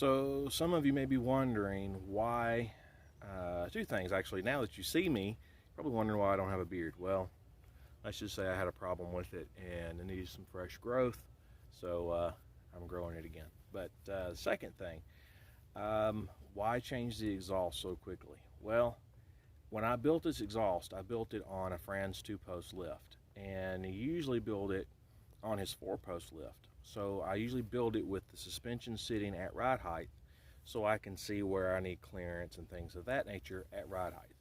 So some of you may be wondering why, two things actually. Now that you see me, you're probably wondering why I don't have a beard. Well, let's just say I had a problem with it and it needed some fresh growth, so I'm growing it again. But the second thing, why change the exhaust so quickly? Well, when I built this exhaust, I built it on a Fran's 2-post lift, and you usually build it on his 4-post lift. So I usually build it with the suspension sitting at ride height so I can see where I need clearance and things of that nature at ride height.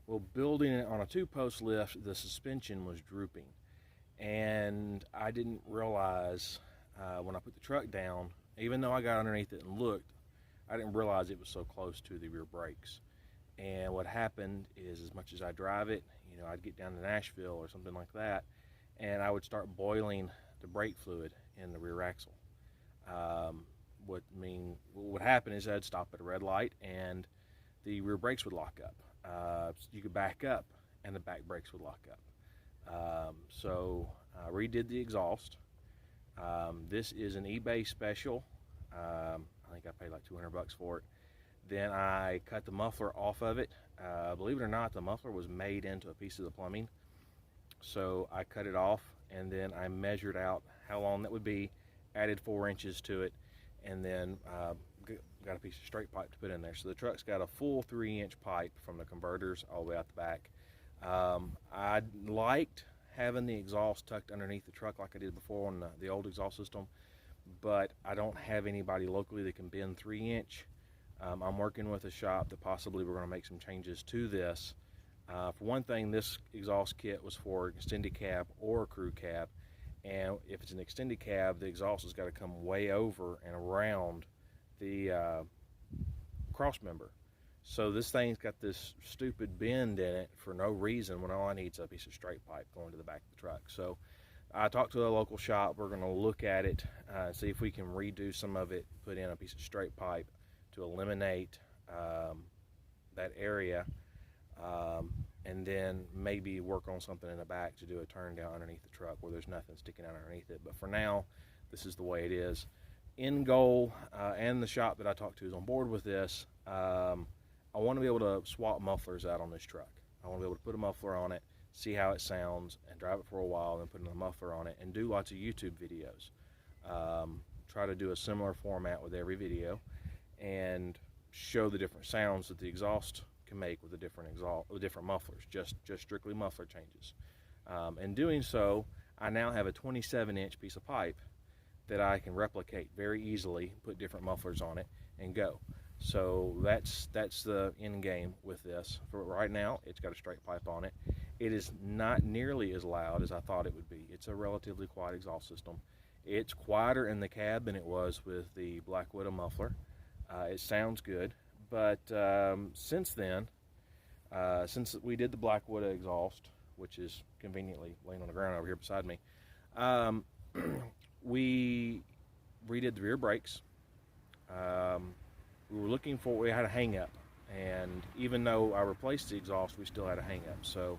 Well, building it on a 2-post lift, the suspension was drooping, and I didn't realize when I put the truck down, even though I got underneath it and looked, I didn't realize it was so close to the rear brakes. And what happened is, as much as I drive it, I'd get down to Nashville or something like that, and I would start boiling the brake fluid in the rear axle. What would happen is I'd stop at a red light and the rear brakes would lock up. You could back up and the back brakes would lock up. So I redid the exhaust. This is an eBay special. I think I paid like $200 for it. Then I cut the muffler off of it. Believe it or not, the muffler was made into a piece of the plumbing. So I cut it off, and then I measured out how long that would be, added 4 inches to it, and then got a piece of straight pipe to put in there. So the truck's got a full 3-inch pipe from the converters all the way out the back. I liked having the exhaust tucked underneath the truck like I did before on the old exhaust system, but I don't have anybody locally that can bend 3-inch. I'm working with a shop that possibly we're going to make some changes to this. For one thing, this exhaust kit was for extended cab or a crew cab, and if it's an extended cab, the exhaust has got to come way over and around the cross member. So this thing's got this stupid bend in it for no reason when all I need is a piece of straight pipe going to the back of the truck. So I talked to a local shop. We're going to look at it, see if we can redo some of it, put in a piece of straight pipe to eliminate that area, and then maybe work on something in the back to do a turn down underneath the truck where there's nothing sticking out underneath it. But for now, this is the way it is. End goal, and the shop that I talked to is on board with this. I want to be able to swap mufflers out on this truck. I want to be able to put a muffler on it, see how it sounds, and drive it for a while, and then put another muffler on it, and do lots of YouTube videos. Try to do a similar format with every video, and show the different sounds that the exhaust can make with the different mufflers, just strictly muffler changes. In doing so, I now have a 27-inch piece of pipe that I can replicate very easily, put different mufflers on it, and go. So that's the end game with this. For right now, it's got a straight pipe on it. It is not nearly as loud as I thought it would be. It's a relatively quiet exhaust system. It's quieter in the cab than it was with the Black Widow muffler. It sounds good, but since then, since we did the Black Widow exhaust, which is conveniently laying on the ground over here beside me, we redid the rear brakes. We had a hang-up, and even though I replaced the exhaust, we still had a hang-up. So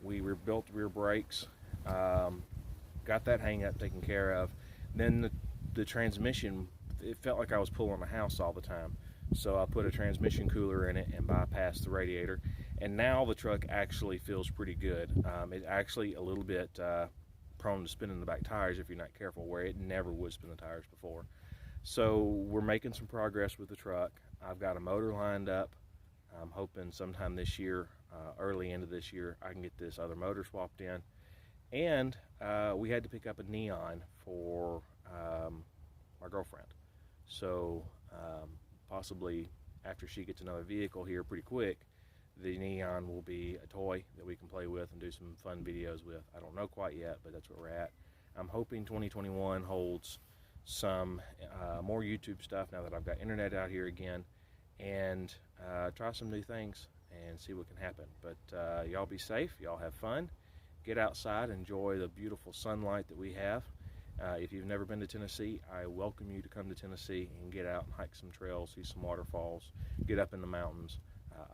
we rebuilt the rear brakes, got that hang-up taken care of. Then the transmission, it felt like I was pulling a house all the time. So I put a transmission cooler in it and bypassed the radiator. And now the truck actually feels pretty good. It's actually a little bit prone to spinning the back tires if you're not careful, where it never would spin the tires before. So we're making some progress with the truck. I've got a motor lined up. I'm hoping sometime this year, early into this year, I can get this other motor swapped in. And we had to pick up a neon for my girlfriend. So possibly after she gets another vehicle here pretty quick, the neon will be a toy that we can play with and do some fun videos with. I don't know quite yet, but that's where we're at. I'm hoping 2021 holds some more YouTube stuff now that I've got internet out here again, and try some new things and see what can happen. But y'all be safe, y'all have fun, get outside, enjoy the beautiful sunlight that we have. If you've never been to Tennessee, I welcome you to come to Tennessee and get out and hike some trails, see some waterfalls, get up in the mountains.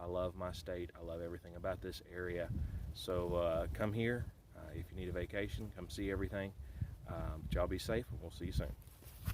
I love my state. I love everything about this area. So come here. If you need a vacation, come see everything. But y'all be safe, and we'll see you soon.